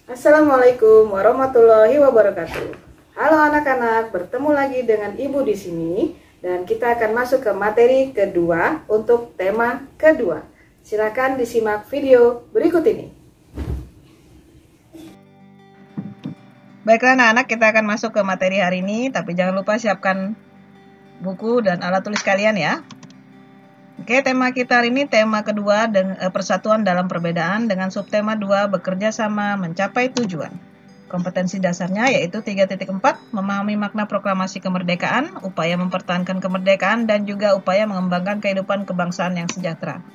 Assalamualaikum warahmatullahi wabarakatuh. Halo anak-anak, bertemu lagi dengan Ibu di sini dan kita akan masuk ke materi kedua untuk tema kedua. Silakan disimak video berikut ini. Baiklah anak-anak, kita akan masuk ke materi hari ini, tapi jangan lupa siapkan buku dan alat tulis kalian ya. Oke, tema kita hari ini tema kedua, persatuan dalam perbedaan, dengan subtema 2, bekerja sama mencapai tujuan. Kompetensi dasarnya yaitu 3.4, memahami makna proklamasi kemerdekaan, upaya mempertahankan kemerdekaan, dan juga upaya mengembangkan kehidupan kebangsaan yang sejahtera.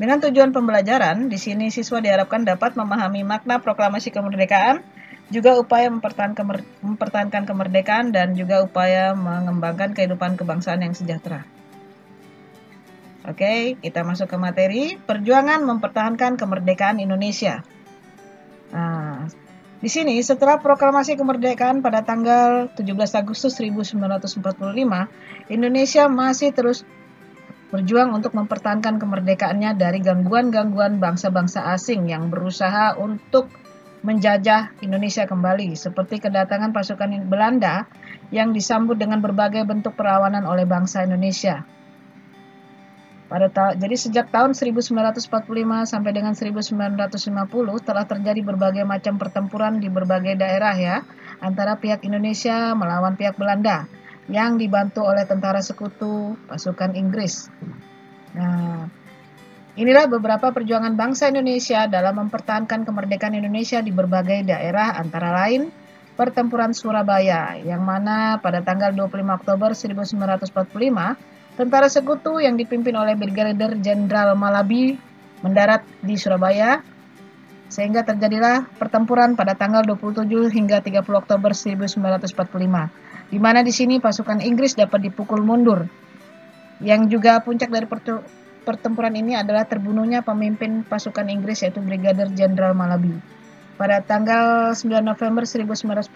Dengan tujuan pembelajaran, di sini siswa diharapkan dapat memahami makna proklamasi kemerdekaan, juga upaya mempertahankan kemerdekaan, dan juga upaya mengembangkan kehidupan kebangsaan yang sejahtera. Oke, kita masuk ke materi perjuangan mempertahankan kemerdekaan Indonesia. Nah, di sini setelah proklamasi kemerdekaan pada tanggal 17 Agustus 1945, Indonesia masih terus berjuang untuk mempertahankan kemerdekaannya dari gangguan-gangguan bangsa-bangsa asing yang berusaha untuk menjajah Indonesia kembali, seperti kedatangan pasukan Belanda yang disambut dengan berbagai bentuk perlawanan oleh bangsa Indonesia. Jadi sejak tahun 1945 sampai dengan 1950 telah terjadi berbagai macam pertempuran di berbagai daerah ya, antara pihak Indonesia melawan pihak Belanda yang dibantu oleh tentara sekutu pasukan Inggris. Nah, inilah beberapa perjuangan bangsa Indonesia dalam mempertahankan kemerdekaan Indonesia di berbagai daerah, antara lain Pertempuran Surabaya, yang mana pada tanggal 25 Oktober 1945 tentara sekutu yang dipimpin oleh Brigadir Jenderal Malabi mendarat di Surabaya, sehingga terjadilah pertempuran pada tanggal 27 hingga 30 Oktober 1945, di mana di sini pasukan Inggris dapat dipukul mundur. Yang juga puncak dari pertempuran ini adalah terbunuhnya pemimpin pasukan Inggris, yaitu Brigadir Jenderal Malabi. Pada tanggal 9 November 1945,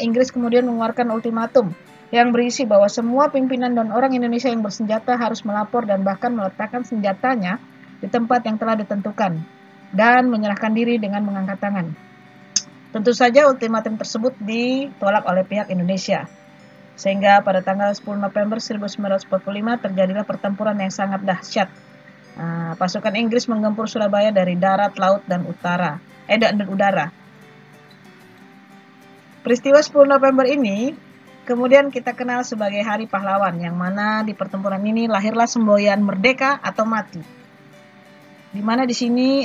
Inggris kemudian mengeluarkan ultimatum yang berisi bahwa semua pimpinan dan orang Indonesia yang bersenjata harus melapor dan bahkan meletakkan senjatanya di tempat yang telah ditentukan dan menyerahkan diri dengan mengangkat tangan. Tentu saja ultimatum tersebut ditolak oleh pihak Indonesia, sehingga pada tanggal 10 November 1945 terjadilah pertempuran yang sangat dahsyat. Pasukan Inggris menggempur Surabaya dari darat, laut, dan udara. Peristiwa 10 November ini kemudian kita kenal sebagai Hari Pahlawan, yang mana di pertempuran ini lahirlah semboyan merdeka atau mati. Di mana di sini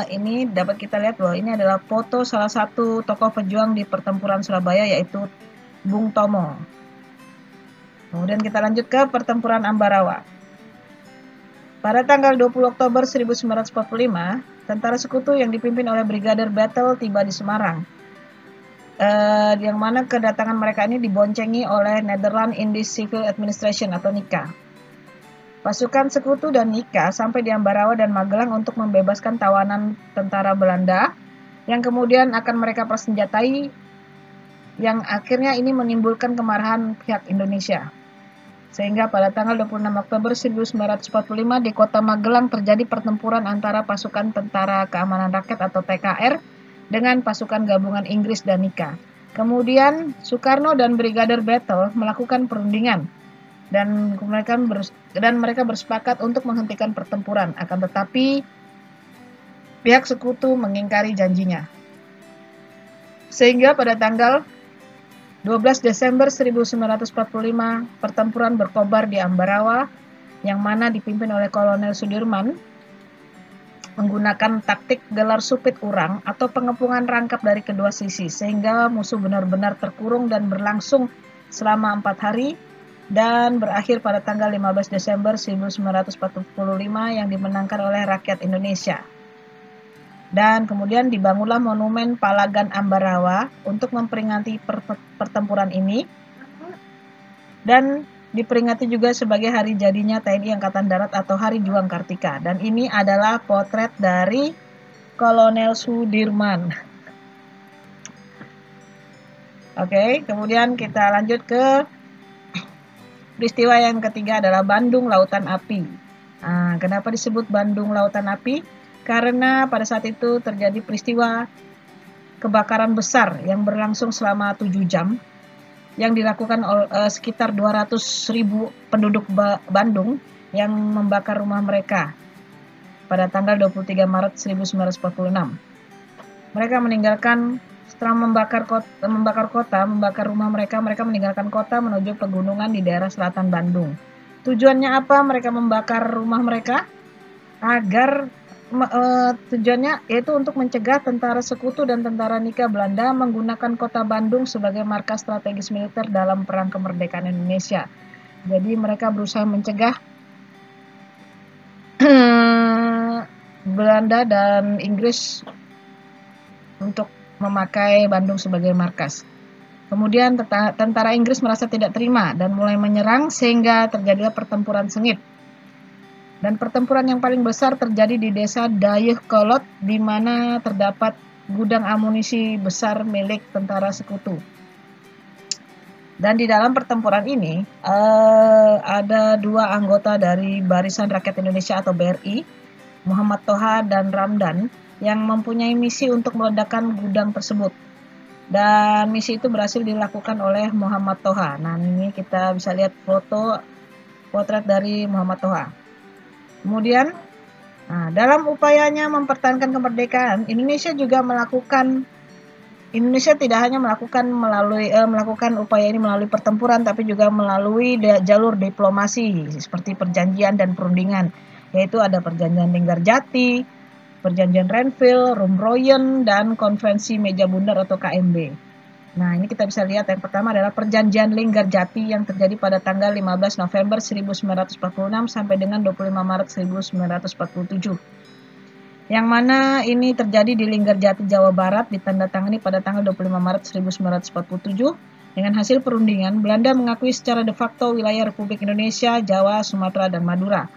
ini dapat kita lihat bahwa ini adalah foto salah satu tokoh pejuang di pertempuran Surabaya, yaitu Bung Tomo. Kemudian kita lanjut ke pertempuran Ambarawa. Pada tanggal 20 Oktober 1945, tentara sekutu yang dipimpin oleh Brigadir Battle tiba di Semarang. Yang mana kedatangan mereka ini diboncengi oleh Netherlands Indies Civil Administration atau NICA. Pasukan sekutu dan NICA sampai di Ambarawa dan Magelang untuk membebaskan tawanan tentara Belanda yang kemudian akan mereka persenjatai, yang akhirnya ini menimbulkan kemarahan pihak Indonesia. Sehingga pada tanggal 26 Oktober 1945 di kota Magelang terjadi pertempuran antara pasukan Tentara Keamanan Rakyat atau TKR dengan pasukan gabungan Inggris dan NICA. Kemudian Soekarno dan Brigadir Battle melakukan perundingan dan mereka bersepakat untuk menghentikan pertempuran. Akan tetapi pihak sekutu mengingkari janjinya. Sehingga pada tanggal 12 Desember 1945 pertempuran berkobar di Ambarawa, yang mana dipimpin oleh Kolonel Sudirman menggunakan taktik gelar supit urang atau pengepungan rangkap dari kedua sisi, sehingga musuh benar-benar terkurung dan berlangsung selama 4 hari dan berakhir pada tanggal 15 Desember 1945 yang dimenangkan oleh rakyat Indonesia. Dan kemudian dibangunlah monumen Palagan Ambarawa untuk memperingati pertempuran ini, dan diperingati juga sebagai hari jadinya TNI Angkatan Darat atau Hari Juang Kartika. Dan ini adalah potret dari Kolonel Sudirman. Oke, kemudian kita lanjut ke peristiwa yang ketiga adalah Bandung Lautan Api. Kenapa disebut Bandung Lautan Api? Karena pada saat itu terjadi peristiwa kebakaran besar yang berlangsung selama 7 jam yang dilakukan oleh sekitar 200.000 penduduk Bandung yang membakar rumah mereka pada tanggal 23 Maret 1946. Mereka meninggalkan setelah membakar rumah mereka meninggalkan kota menuju pegunungan di daerah selatan Bandung. Tujuannya apa mereka membakar rumah mereka? Tujuannya yaitu untuk mencegah tentara sekutu dan tentara nikah Belanda menggunakan kota Bandung sebagai markas strategis militer dalam perang kemerdekaan Indonesia. Jadi mereka berusaha mencegah Belanda dan Inggris untuk memakai Bandung sebagai markas. Kemudian tentara Inggris merasa tidak terima dan mulai menyerang sehingga terjadilah pertempuran sengit. Dan pertempuran yang paling besar terjadi di desa Dayakolot di mana terdapat gudang amunisi besar milik tentara sekutu. Dan di dalam pertempuran ini ada 2 anggota dari Barisan Rakyat Indonesia atau BRI, Muhammad Toha dan Ramdan, yang mempunyai misi untuk meledakkan gudang tersebut. Dan misi itu berhasil dilakukan oleh Muhammad Toha. Nah, ini kita bisa lihat potret dari Muhammad Toha. Kemudian, dalam upayanya mempertahankan kemerdekaan, Indonesia tidak hanya melakukan upaya ini melalui pertempuran, tapi juga melalui jalur diplomasi seperti perjanjian dan perundingan, yaitu ada perjanjian Linggarjati, perjanjian Renville, Rumroyen, dan konvensi Meja Bundar atau KMB. Nah, ini kita bisa lihat yang pertama adalah perjanjian Linggarjati yang terjadi pada tanggal 15 November 1946 sampai dengan 25 Maret 1947. Yang mana ini terjadi di Linggarjati, Jawa Barat, ditandatangani pada tanggal 25 Maret 1947. Dengan hasil perundingan, Belanda mengakui secara de facto wilayah Republik Indonesia, Jawa, Sumatera, dan Madura.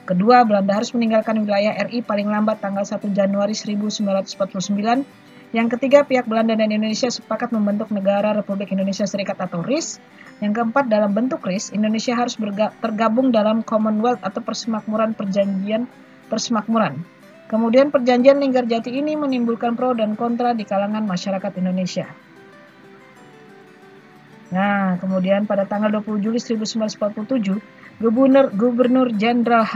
Kedua, Belanda harus meninggalkan wilayah RI paling lambat tanggal 1 Januari 1949. Yang ketiga, pihak Belanda dan Indonesia sepakat membentuk negara Republik Indonesia Serikat atau RIS. Yang keempat, dalam bentuk RIS, Indonesia harus tergabung dalam Commonwealth atau persemakmuran. Kemudian perjanjian Linggarjati ini menimbulkan pro dan kontra di kalangan masyarakat Indonesia. Nah, kemudian pada tanggal 20 Juli 1947, Gubernur Jenderal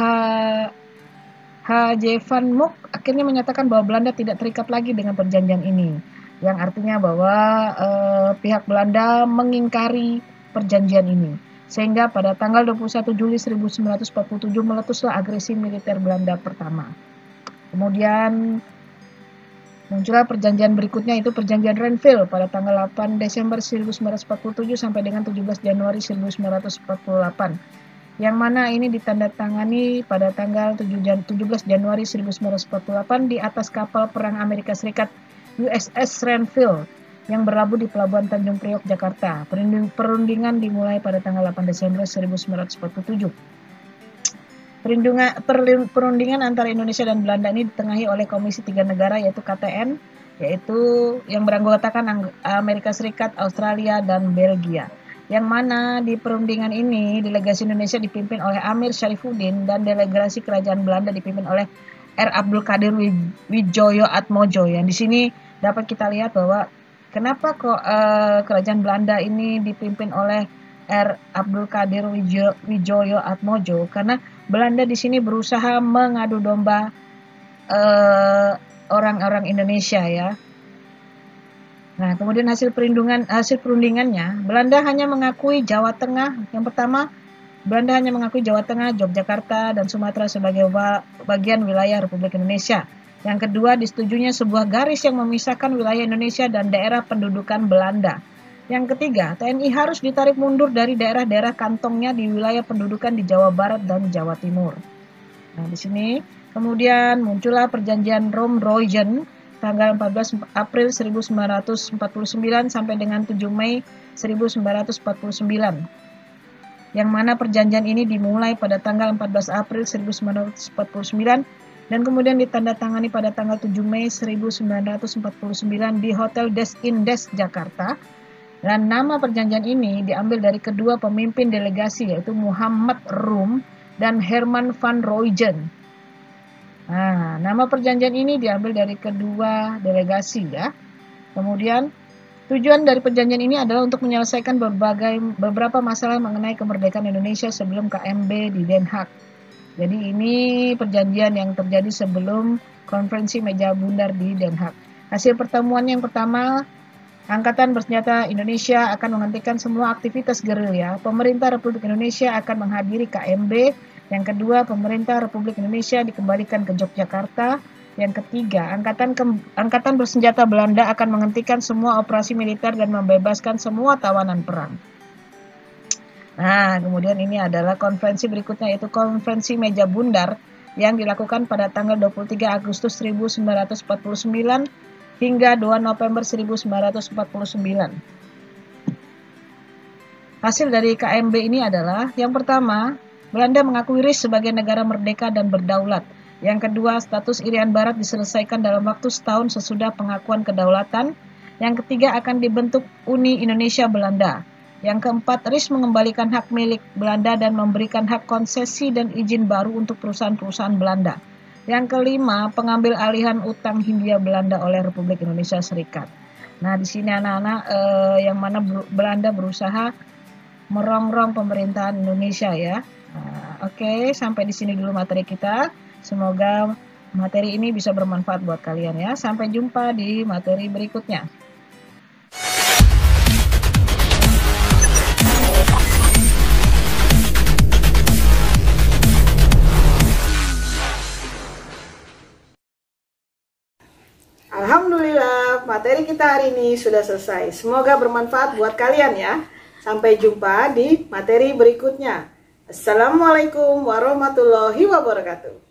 H.J. Van Mook akhirnya menyatakan bahwa Belanda tidak terikat lagi dengan perjanjian ini, yang artinya bahwa pihak Belanda mengingkari perjanjian ini. Sehingga pada tanggal 21 Juli 1947 meletuslah agresi militer Belanda pertama. Kemudian muncullah perjanjian berikutnya, itu perjanjian Renville pada tanggal 8 Desember 1947 sampai dengan 17 Januari 1948. Yang mana ini ditandatangani pada tanggal 17 Januari 1948 di atas kapal perang Amerika Serikat USS Renville yang berlabuh di Pelabuhan Tanjung Priok, Jakarta. Perundingan dimulai pada tanggal 8 Desember 1947. Perundingan antara Indonesia dan Belanda ini ditengahi oleh Komisi 3 Negara, yaitu KTN, yaitu yang beranggotakan Amerika Serikat, Australia, dan Belgia. Yang mana di perundingan ini delegasi Indonesia dipimpin oleh Amir Syarifuddin dan delegasi kerajaan Belanda dipimpin oleh R. Abdul Qadir Widjoyo Atmojo. Yang di sini dapat kita lihat bahwa kenapa kok kerajaan Belanda ini dipimpin oleh R. Abdul Qadir Widjoyo Atmojo, karena Belanda di sini berusaha mengadu domba orang-orang Indonesia ya. Nah, kemudian hasil perundingannya, Belanda hanya mengakui Jawa Tengah. Yang pertama, Belanda hanya mengakui Jawa Tengah, Yogyakarta, dan Sumatera sebagai bagian wilayah Republik Indonesia. Yang kedua, disetujuinya sebuah garis yang memisahkan wilayah Indonesia dan daerah pendudukan Belanda. Yang ketiga, TNI harus ditarik mundur dari daerah-daerah kantongnya di wilayah pendudukan di Jawa Barat dan Jawa Timur. Nah, di sini kemudian muncullah perjanjian Romroyen tanggal 14 April 1949 sampai dengan 7 Mei 1949. Yang mana perjanjian ini dimulai pada tanggal 14 April 1949 dan kemudian ditandatangani pada tanggal 7 Mei 1949 di Hotel Des Indes, Jakarta. Dan nama perjanjian ini diambil dari kedua pemimpin delegasi, yaitu Muhammad Rum dan Herman van Rooyen. Nah, nama perjanjian ini diambil dari kedua delegasi ya. Kemudian tujuan dari perjanjian ini adalah untuk menyelesaikan beberapa masalah mengenai kemerdekaan Indonesia sebelum KMB di Den Haag. Jadi ini perjanjian yang terjadi sebelum konferensi meja bundar di Den Haag. Hasil pertemuan yang pertama, Angkatan Bersenjata Indonesia akan menghentikan semua aktivitas gerilya. Pemerintah Republik Indonesia akan menghadiri KMB. Yang kedua, pemerintah Republik Indonesia dikembalikan ke Yogyakarta. Yang ketiga, Angkatan Bersenjata Belanda akan menghentikan semua operasi militer dan membebaskan semua tawanan perang. Nah, kemudian ini adalah konferensi berikutnya, yaitu konferensi meja bundar yang dilakukan pada tanggal 23 Agustus 1949 hingga 2 November 1949. Hasil dari KMB ini adalah, yang pertama, Belanda mengakui RIS sebagai negara merdeka dan berdaulat. Yang kedua, status Irian Barat diselesaikan dalam waktu setahun sesudah pengakuan kedaulatan. Yang ketiga, akan dibentuk Uni Indonesia Belanda. Yang keempat, RIS mengembalikan hak milik Belanda dan memberikan hak konsesi dan izin baru untuk perusahaan-perusahaan Belanda. Yang kelima, pengambil alihan utang Hindia Belanda oleh Republik Indonesia Serikat. Nah, di sini anak-anak yang mana Belanda berusaha merongrong pemerintahan Indonesia ya. Nah, oke, sampai di sini dulu materi kita. Semoga materi ini bisa bermanfaat buat kalian ya. Sampai jumpa di materi berikutnya. Alhamdulillah, materi kita hari ini sudah selesai. Semoga bermanfaat buat kalian ya. Sampai jumpa di materi berikutnya. Assalamualaikum warahmatullahi wabarakatuh.